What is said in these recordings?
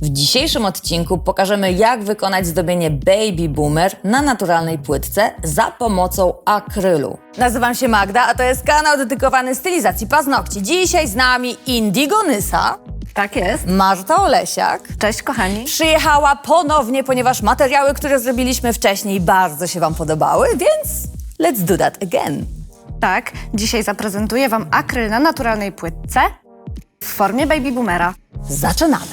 W dzisiejszym odcinku pokażemy, jak wykonać zdobienie Baby Boomer na naturalnej płytce za pomocą akrylu. Nazywam się Magda, a to jest kanał dedykowany stylizacji paznokci. Dzisiaj z nami Indigo Nysa. Tak jest. Marta Olesiak. Cześć kochani. Przyjechała ponownie, ponieważ materiały, które zrobiliśmy wcześniej, bardzo się Wam podobały, więc let's do that again. Tak, dzisiaj zaprezentuję Wam akryl na naturalnej płytce w formie Baby Boomera. Zaczynamy!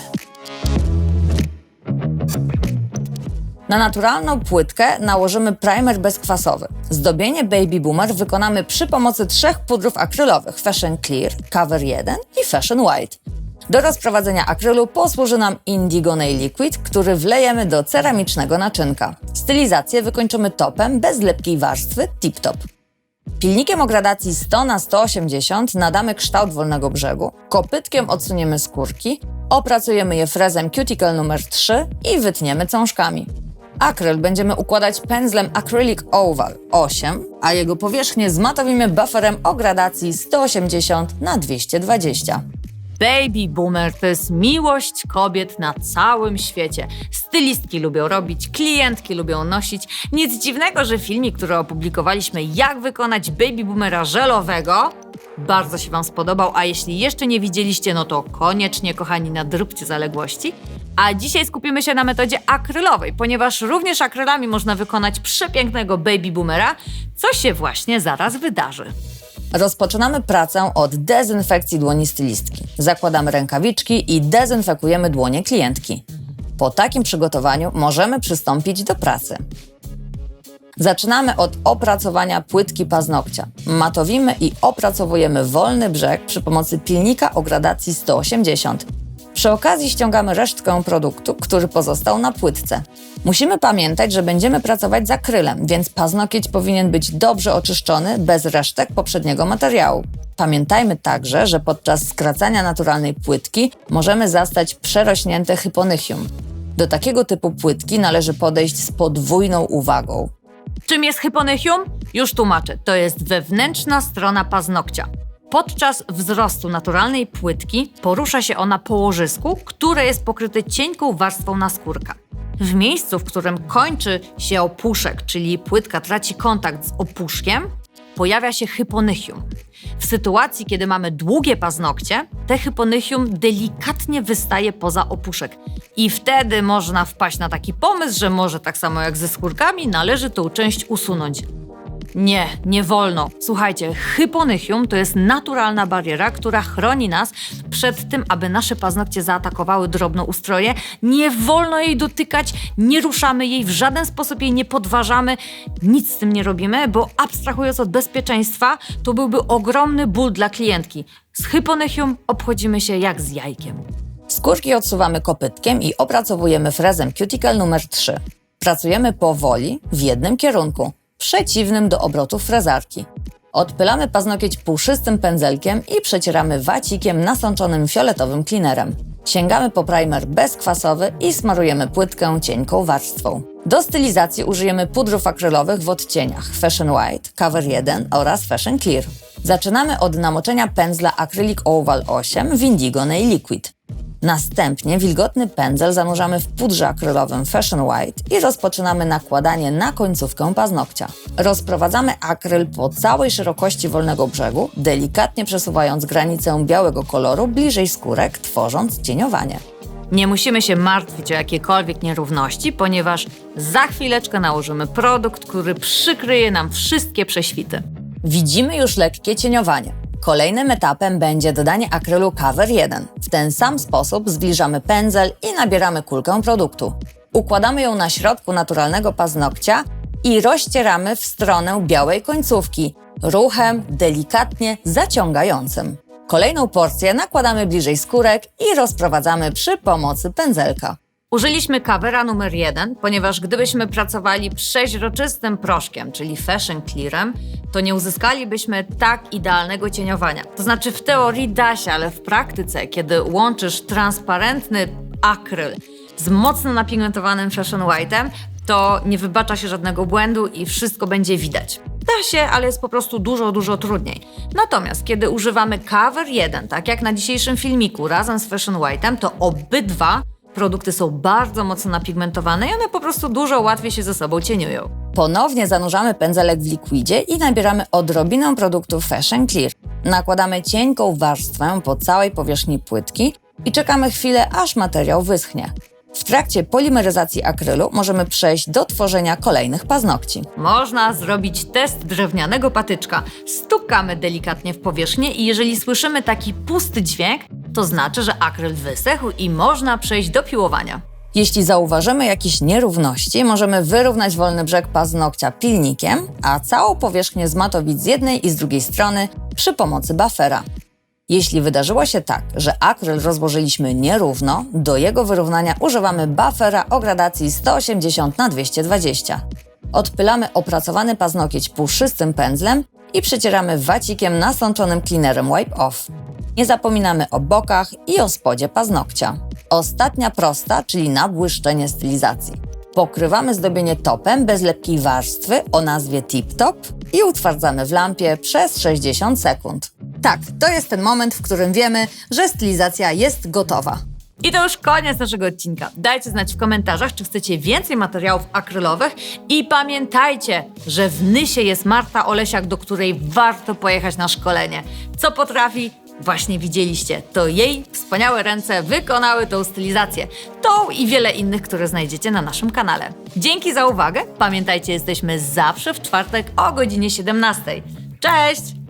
Na naturalną płytkę nałożymy primer bezkwasowy. Zdobienie Baby Boomer wykonamy przy pomocy 3 pudrów akrylowych Fashion Clear, Cover 1 i Fashion White. Do rozprowadzenia akrylu posłuży nam Indigo Nail Liquid, który wlejemy do ceramicznego naczynka. Stylizację wykończymy topem bez lepkiej warstwy Tip Top. Pilnikiem o gradacji 100 na 180 nadamy kształt wolnego brzegu, kopytkiem odsuniemy skórki, opracujemy je frezem Cuticle numer 3 i wytniemy cążkami. Akryl będziemy układać pędzlem Acrylic Oval 8, a jego powierzchnię zmatowimy bufferem o gradacji 180 na 220. Baby Boomer to jest miłość kobiet na całym świecie. Stylistki lubią robić, klientki lubią nosić. Nic dziwnego, że filmik, który opublikowaliśmy, jak wykonać Baby Boomera żelowego, bardzo się Wam spodobał, a jeśli jeszcze nie widzieliście, no to koniecznie, kochani, nadróbcie zaległości. A dzisiaj skupimy się na metodzie akrylowej, ponieważ również akrylami można wykonać przepięknego Baby Boomera, co się właśnie zaraz wydarzy. Rozpoczynamy pracę od dezynfekcji dłoni stylistki. Zakładamy rękawiczki i dezynfekujemy dłonie klientki. Po takim przygotowaniu możemy przystąpić do pracy. Zaczynamy od opracowania płytki paznokcia. Matowimy i opracowujemy wolny brzeg przy pomocy pilnika o gradacji 180. Przy okazji ściągamy resztkę produktu, który pozostał na płytce. Musimy pamiętać, że będziemy pracować z akrylem, więc paznokieć powinien być dobrze oczyszczony, bez resztek poprzedniego materiału. Pamiętajmy także, że podczas skracania naturalnej płytki możemy zastać przerośnięte hyponychium. Do takiego typu płytki należy podejść z podwójną uwagą. Czym jest hyponychium? Już tłumaczę. To jest wewnętrzna strona paznokcia. Podczas wzrostu naturalnej płytki porusza się ona po łożysku, które jest pokryte cienką warstwą naskórka. W miejscu, w którym kończy się opuszek, czyli płytka traci kontakt z opuszkiem, pojawia się hyponychium. W sytuacji, kiedy mamy długie paznokcie, te hyponychium delikatnie wystaje poza opuszek. I wtedy można wpaść na taki pomysł, że może tak samo jak ze skórkami należy tą część usunąć. Nie wolno. Słuchajcie, hyponychium to jest naturalna bariera, która chroni nas przed tym, aby nasze paznokcie zaatakowały drobnoustroje. Nie wolno jej dotykać, nie ruszamy jej, w żaden sposób jej nie podważamy, nic z tym nie robimy, bo abstrahując od bezpieczeństwa, to byłby ogromny ból dla klientki. Z hyponychium obchodzimy się jak z jajkiem. Skórki odsuwamy kopytkiem i opracowujemy frezem Cuticle numer 3. Pracujemy powoli, w jednym kierunku, przeciwnym do obrotów frezarki. Odpylamy paznokieć puszystym pędzelkiem i przecieramy wacikiem nasączonym fioletowym cleanerem. Sięgamy po primer bezkwasowy i smarujemy płytkę cienką warstwą. Do stylizacji użyjemy pudrów akrylowych w odcieniach Fashion White, Cover 1 oraz Fashion Clear. Zaczynamy od namoczenia pędzla Acrylic Oval 8 w Indigo Nail Liquid. Następnie wilgotny pędzel zanurzamy w pudrze akrylowym Fashion White i rozpoczynamy nakładanie na końcówkę paznokcia. Rozprowadzamy akryl po całej szerokości wolnego brzegu, delikatnie przesuwając granicę białego koloru bliżej skórek, tworząc cieniowanie. Nie musimy się martwić o jakiekolwiek nierówności, ponieważ za chwileczkę nałożymy produkt, który przykryje nam wszystkie prześwity. Widzimy już lekkie cieniowanie. Kolejnym etapem będzie dodanie akrylu Cover 1. W ten sam sposób zbliżamy pędzel i nabieramy kulkę produktu. Układamy ją na środku naturalnego paznokcia i rozcieramy w stronę białej końcówki, ruchem delikatnie zaciągającym. Kolejną porcję nakładamy bliżej skórek i rozprowadzamy przy pomocy pędzelka. Użyliśmy covera numer 1, ponieważ gdybyśmy pracowali przeźroczystym proszkiem, czyli Fashion Clearem, to nie uzyskalibyśmy tak idealnego cieniowania. To znaczy w teorii da się, ale w praktyce, kiedy łączysz transparentny akryl z mocno napigmentowanym Fashion White'em, to nie wybacza się żadnego błędu i wszystko będzie widać. Da się, ale jest po prostu dużo trudniej. Natomiast kiedy używamy Cover 1, tak jak na dzisiejszym filmiku, razem z Fashion White'em, to obydwa Produkty są bardzo mocno napigmentowane i one po prostu dużo łatwiej się ze sobą cieniują. Ponownie zanurzamy pędzelek w likwidzie i nabieramy odrobinę produktu Fashion Clear. Nakładamy cienką warstwę po całej powierzchni płytki i czekamy chwilę, aż materiał wyschnie. W trakcie polimeryzacji akrylu możemy przejść do tworzenia kolejnych paznokci. Można zrobić test drewnianego patyczka. Stukamy delikatnie w powierzchnię i jeżeli słyszymy taki pusty dźwięk, to znaczy, że akryl wysechł i można przejść do piłowania. Jeśli zauważymy jakieś nierówności, możemy wyrównać wolny brzeg paznokcia pilnikiem, a całą powierzchnię zmatowić z jednej i z drugiej strony przy pomocy buffera. Jeśli wydarzyło się tak, że akryl rozłożyliśmy nierówno, do jego wyrównania używamy buffera o gradacji 180×220. Odpylamy opracowany paznokieć puszystym pędzlem i przecieramy wacikiem nasączonym cleanerem Wipe Off. Nie zapominamy o bokach i o spodzie paznokcia. Ostatnia prosta, czyli nabłyszczenie stylizacji. Pokrywamy zdobienie topem bez lepkiej warstwy o nazwie Tip Top i utwardzamy w lampie przez 60 sekund. Tak, to jest ten moment, w którym wiemy, że stylizacja jest gotowa. I to już koniec naszego odcinka. Dajcie znać w komentarzach, czy chcecie więcej materiałów akrylowych i pamiętajcie, że w Nysie jest Marta Olesiak, do której warto pojechać na szkolenie. Co potrafi? Właśnie widzieliście, to jej wspaniałe ręce wykonały tą stylizację. Tą i wiele innych, które znajdziecie na naszym kanale. Dzięki za uwagę. Pamiętajcie, jesteśmy zawsze w czwartek o godzinie 17. Cześć!